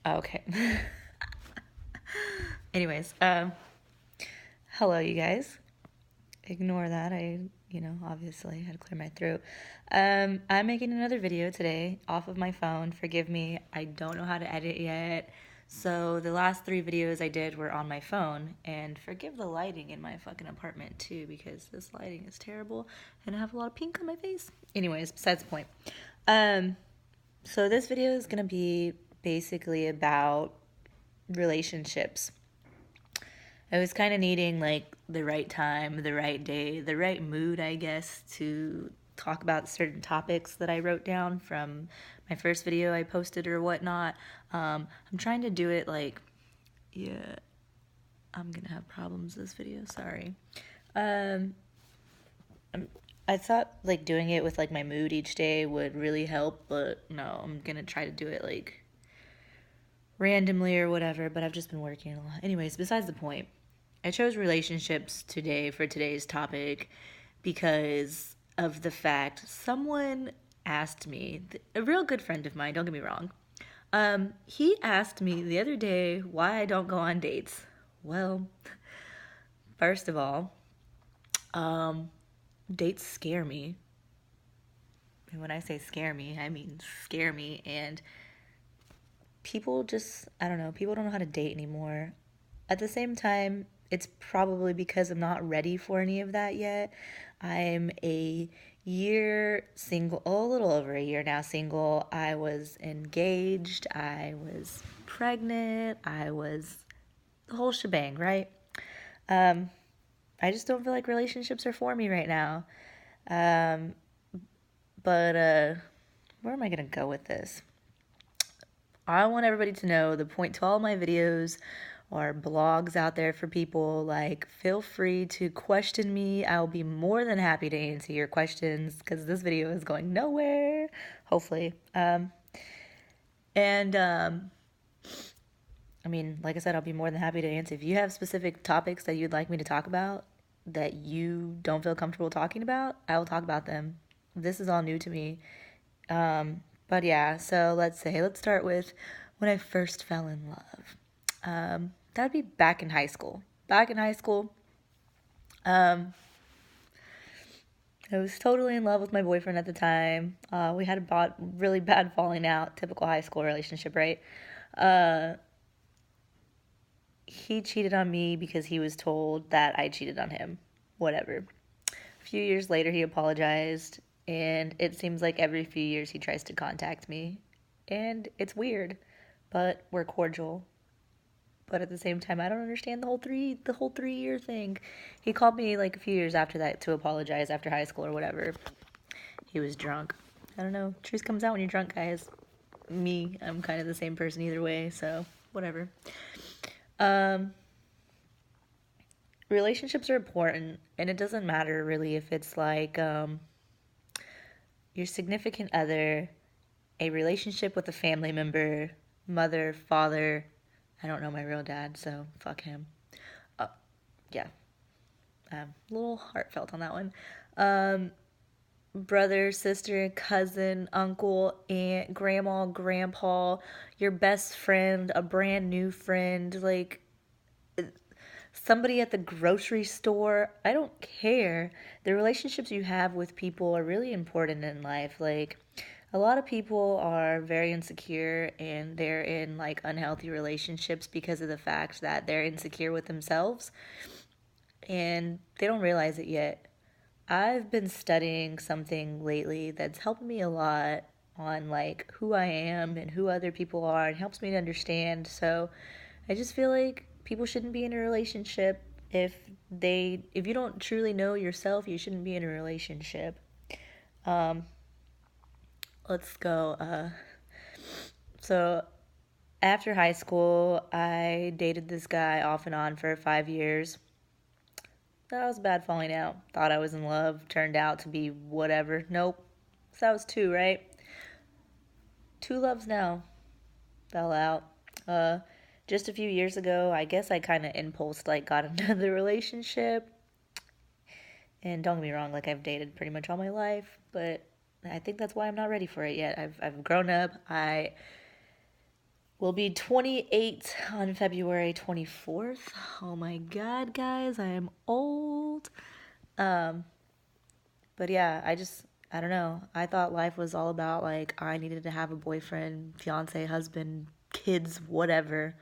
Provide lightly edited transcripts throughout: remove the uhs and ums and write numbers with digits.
Okay. Anyways, hello, you guys. Ignore that. Obviously had to clear my throat. I'm making another video today off of my phone. Forgive me. I don't know how to edit yet. So the last three videos I did were on my phone. And forgive the lighting in my fucking apartment too, because this lighting is terrible and I have a lot of pink on my face. Anyways, besides the point. Um, so this video is gonna be basically about relationships. I was kind of needing like the right time, the right day, the right mood, I guess, to talk about certain topics that I wrote down from my first video I posted or whatnot. I'm trying to do it like, yeah, I'm gonna have problems this video, sorry. Um, I thought like doing it with like my mood each day would really help, but no, I'm gonna try to do it like randomly or whatever, but I've just been working a lot. Anyways, besides the point. I chose relationships today for today's topic because of the fact someone asked me, a real good friend of mine, don't get me wrong, he asked me the other day why I don't go on dates. Well, first of all, um, dates scare me. And when I say scare me, I mean scare me. And people just, I don't know, people don't know how to date anymore. At the same time, it's probably because I'm not ready for any of that yet. I'm a year single, oh, a little over a year now single. I was engaged, I was pregnant, I was the whole shebang, right? Um, I just don't feel like relationships are for me right now. Um, but where am I gonna go with this? I want everybody to know the point to all my videos or blogs out there for people. Like, feel free to question me. I'll be more than happy to answer your questions because this video is going nowhere, hopefully. And I mean, like I said, I'll be more than happy to answer. If you have specific topics that you'd like me to talk about that you don't feel comfortable talking about, I will talk about them. This is all new to me. But yeah, so let's start with when I first fell in love. That'd be back in high school. Back in high school, um, I was totally in love with my boyfriend at the time. We had a really bad falling out, typical high school relationship, right? Uh, he cheated on me because he was told that I cheated on him. Whatever. A few years later, he apologized, and it seems like every few years he tries to contact me. And it's weird, but we're cordial. But at the same time, I don't understand the whole 3 year thing. He called me like a few years after that to apologize after high school or whatever. He was drunk. I don't know. Truth comes out when you're drunk, guys. Me, I'm kind of the same person either way, so whatever. Um, Relationships are important, and it doesn't matter really if it's like your significant other, a relationship with a family member, mother, father. I don't know my real dad, so fuck him. Uh, yeah, a little heartfelt on that one. Um, Brother, sister, cousin, uncle, aunt, grandma, grandpa, your best friend, a brand new friend, like somebody at the grocery store. I don't care. The relationships you have with people are really important in life. Like, a lot of people are very insecure and they're in like unhealthy relationships because of the fact that they're insecure with themselves and they don't realize it yet. I've been studying something lately that's helped me a lot on like who I am and who other people are and helps me to understand. So I just feel like people shouldn't be in a relationship if you don't truly know yourself, you shouldn't be in a relationship. Um let's go so after high school, I dated this guy off and on for 5 years. That was a bad falling out. Thought I was in love. Turned out to be whatever. Nope. So that was two, right? Two loves now. Fell out. Uh, just a few years ago, I guess I kind of impulse like got another relationship. And don't get me wrong, like I've dated pretty much all my life, but I think that's why I'm not ready for it yet. I've grown up. I will be 28 on February 24th. Oh my God, guys, I am old. Um, but yeah, I don't know. I thought life was all about like I needed to have a boyfriend, fiance, husband, kids, whatever.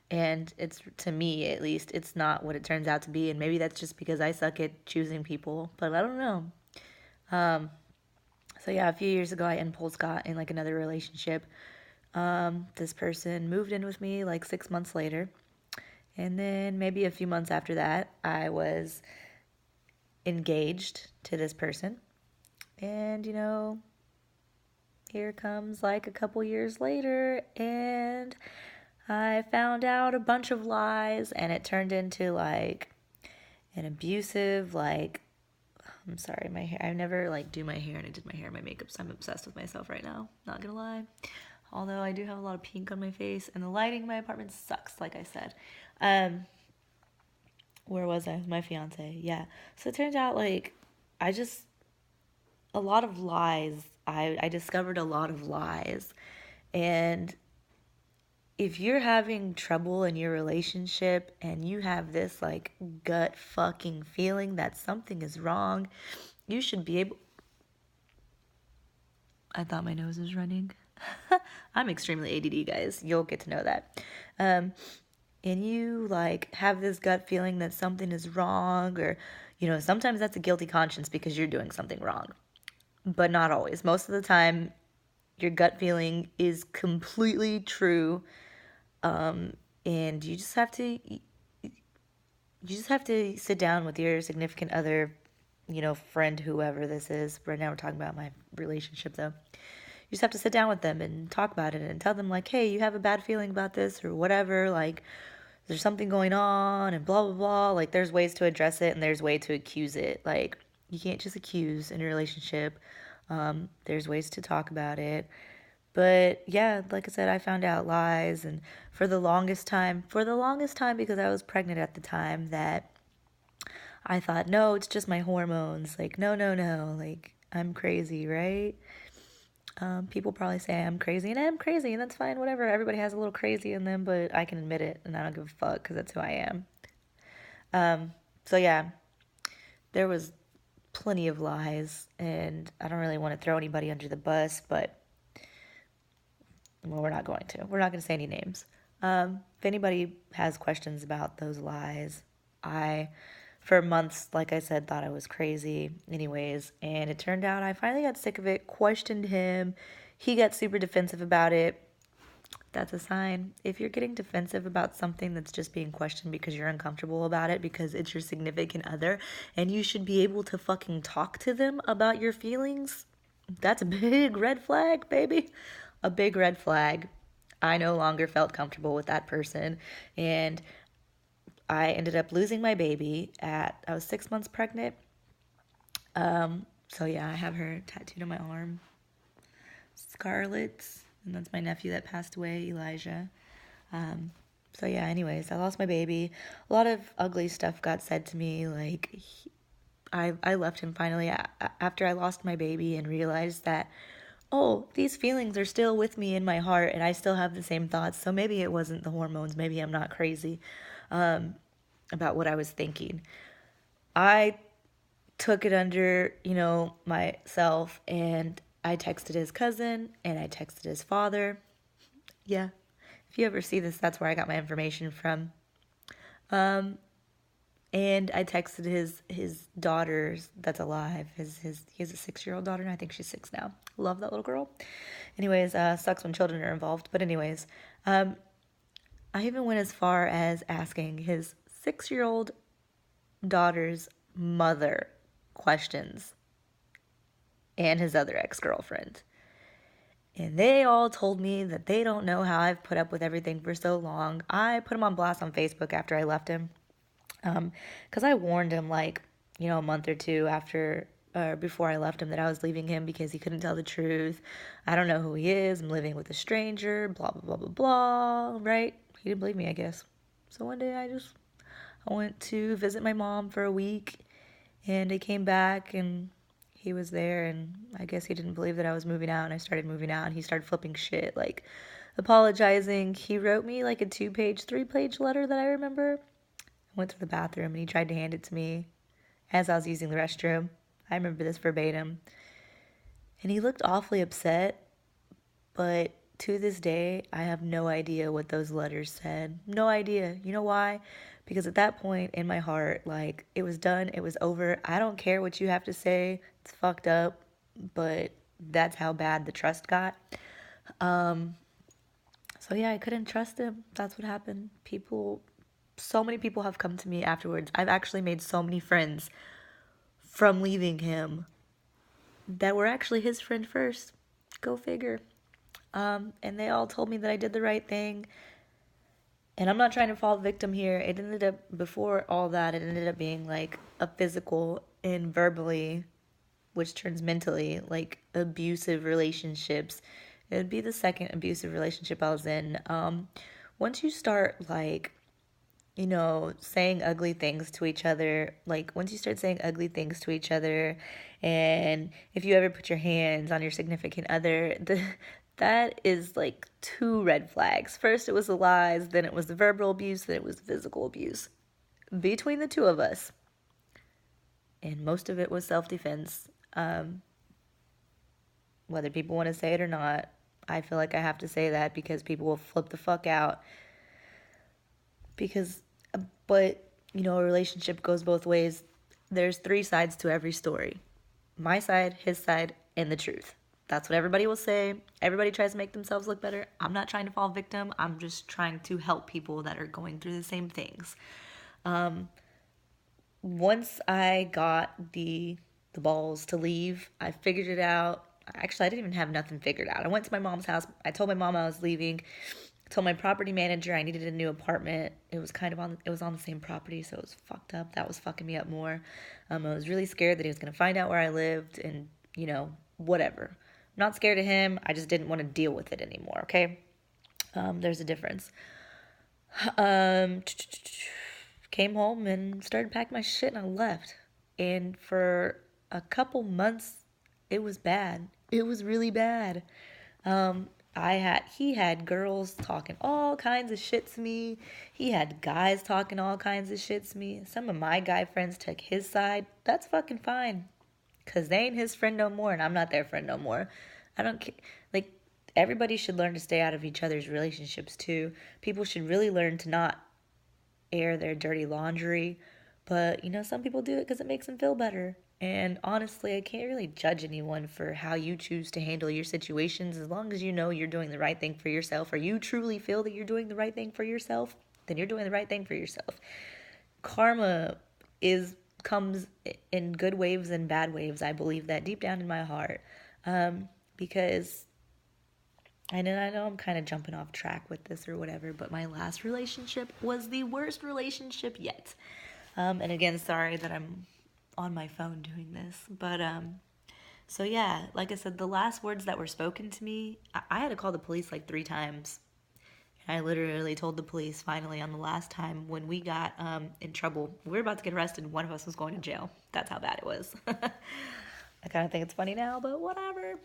And it's, to me at least, it's not what it turns out to be. And maybe that's just because I suck at choosing people, but I don't know. So yeah, a few years ago, I impulse got in like another relationship. This person moved in with me like 6 months later. And then maybe a few months after that, I was engaged to this person. And, here comes like a couple years later, and I found out a bunch of lies, and it turned into like an abusive, like, I'm sorry, my hair. I never like do my hair, and I did my hair and my makeup, so I'm obsessed with myself right now. Not gonna lie. Although I do have a lot of pink on my face, and the lighting in my apartment sucks, like I said. Um, where was I? My fiance. Yeah. So it turns out like I just a lot of lies. I discovered a lot of lies. And if you're having trouble in your relationship and you have this like gut fucking feeling that something is wrong, you should be able. I thought my nose was running. I'm extremely ADD, guys. You'll get to know that. And you like have this gut feeling that something is wrong, or sometimes that's a guilty conscience because you're doing something wrong, but not always. Most of the time, your gut feeling is completely true, and you just have to sit down with your significant other, friend, whoever this is. Right now we're talking about my relationship though. You just have to sit down with them and talk about it and tell them like, hey, you have a bad feeling about this or whatever, like there's something going on and blah blah blah. Like there's ways to address it and there's way to accuse it. Like you can't just accuse in a relationship. There's ways to talk about it. But yeah, like I said, I found out lies, and for the longest time, because I was pregnant at the time, that I thought, no, it's just my hormones. Like, no, no, no. Like, I'm crazy, right? People probably say I'm crazy, and I am crazy, and that's fine, whatever. Everybody has a little crazy in them, but I can admit it, and I don't give a fuck because that's who I am. So yeah, there was plenty of lies, and I don't really want to throw anybody under the bus, but well, we're not going to. We're not going to say any names. If anybody has questions about those lies, I, for months, like I said, thought I was crazy, anyways, and it turned out I finally got sick of it, questioned him. He got super defensive about it. That's a sign. If you're getting defensive about something that's just being questioned because you're uncomfortable about it because it's your significant other and you should be able to fucking talk to them about your feelings, that's a big red flag, baby. A big red flag. I no longer felt comfortable with that person, and I ended up losing my baby I was 6 months pregnant. So yeah, I have her tattooed on my arm. Scarlet, and that's my nephew that passed away, Elijah. So yeah, anyways, I lost my baby. A lot of ugly stuff got said to me, like I left him finally after I lost my baby and realized that, oh, these feelings are still with me in my heart and I still have the same thoughts. So maybe it wasn't the hormones. Maybe I'm not crazy about what I was thinking. I took it under, myself, and I texted his cousin and I texted his father. Yeah. If you ever see this, that's where I got my information from. And I texted his daughter that's alive. He has a 6-year-old daughter, and I think she's 6 now. Love that little girl. Anyways, sucks when children are involved. But anyways, I even went as far as asking his 6-year-old daughter's mother questions and his other ex-girlfriend. And they all told me that they don't know how I've put up with everything for so long. I put him on blast on Facebook after I left him. Because I warned him, like, a month or two before I left him, that I was leaving him because he couldn't tell the truth. I don't know who he is. I'm living with a stranger, blah, blah, blah, blah, blah, right? He didn't believe me, I guess. So one day I went to visit my mom for a week, and I came back, and he was there, and I guess he didn't believe that I was moving out, and I started moving out, and he started flipping shit, like apologizing. He wrote me like a 2-page, 3-page letter that I remember. I went to the bathroom, and he tried to hand it to me as I was using the restroom. I remember this verbatim. And he looked awfully upset, but to this day, I have no idea what those letters said. No idea. You know why? Because at that point in my heart, like, it was done, it was over. I don't care what you have to say. It's fucked up, but that's how bad the trust got. So yeah, I couldn't trust him. That's what happened. So many people have come to me afterwards. I've actually made so many friends from leaving him that were actually his friend first. Go figure. And they all told me that I did the right thing. And I'm not trying to fall victim here. It ended up, before all that, it ended up being like a physical and verbally, which turns mentally, like abusive relationships. It would be the second abusive relationship I was in. Once you start like, saying ugly things to each other, like once you start saying ugly things to each other, and if you ever put your hands on your significant other, that is like 2 red flags. First it was the lies, then it was the verbal abuse, then it was the physical abuse between the two of us. And most of it was self-defense. Whether people want to say it or not, I feel like I have to say that because people will flip the fuck out. But a relationship goes both ways. There's 3 sides to every story: my side, his side, and the truth. That's what everybody will say. Everybody tries to make themselves look better. I'm not trying to fall victim. I'm just trying to help people that are going through the same things. Once I got the balls to leave, I figured it out. Actually, I didn't even have nothing figured out. I went to my mom's house. I told my mom I was leaving. I told my property manager I needed a new apartment. It was on the same property, so it was fucked up. That was fucking me up more. I was really scared that he was going to find out where I lived and, whatever. I'm not scared of him. I just didn't want to deal with it anymore, okay? There's a difference. Came home and started packing my shit, and I left. And for a couple months, it was bad. It was really bad. He had girls talking all kinds of shit to me. He had guys talking all kinds of shit to me. Some of my guy friends took his side. That's fucking fine. Because they ain't his friend no more, and I'm not their friend no more. I don't care. Like, everybody should learn to stay out of each other's relationships, too. People should really learn to not air their dirty laundry. But, some people do it because it makes them feel better. And honestly, I can't really judge anyone for how you choose to handle your situations. As long as you know you're doing the right thing for yourself, or you truly feel that you're doing the right thing for yourself, then you're doing the right thing for yourself. Karma comes in good waves and bad waves. I believe that deep down in my heart. Because I know I'm kind of jumping off track with this or whatever, but my last relationship was the worst relationship yet. And again, sorry that I'm on my phone doing this. But, so yeah, like I said, the last words that were spoken to me, I had to call the police like 3 times. And I literally told the police finally on the last time when we got in trouble. We were about to get arrested and one of us was going to jail. That's how bad it was. I kind of think it's funny now, but whatever.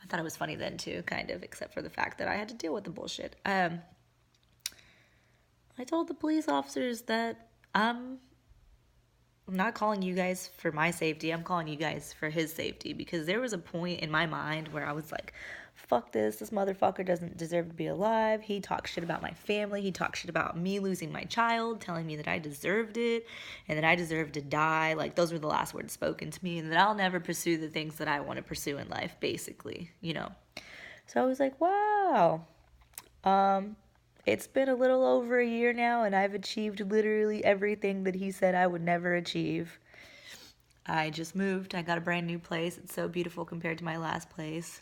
I thought it was funny then too, kind of, except for the fact that I had to deal with the bullshit. I told the police officers that I'm not calling you guys for my safety. I'm calling you guys for his safety, because there was a point in my mind where I was like, fuck this. This motherfucker doesn't deserve to be alive. He talks shit about my family. He talks shit about me losing my child, telling me that I deserved it and that I deserved to die. Like, those were the last words spoken to me, and that I'll never pursue the things that I want to pursue in life, basically, So I was like, wow. It's been a little over a year now, and I've achieved literally everything that he said I would never achieve. I just moved. I got a brand new place. It's so beautiful compared to my last place.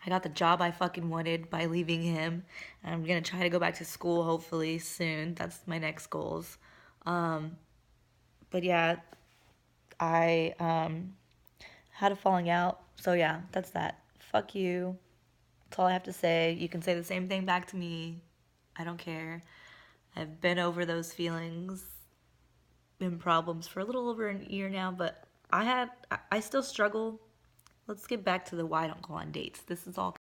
I got the job I fucking wanted by leaving him. I'm going to try to go back to school hopefully soon. That's my next goals. But yeah, I had a falling out. So yeah, that's that. Fuck you. That's all I have to say. You can say the same thing back to me. I don't care. I've been over those feelings and problems for a little over a year now, but I still struggle. Let's get back to the why I don't go on dates. This is all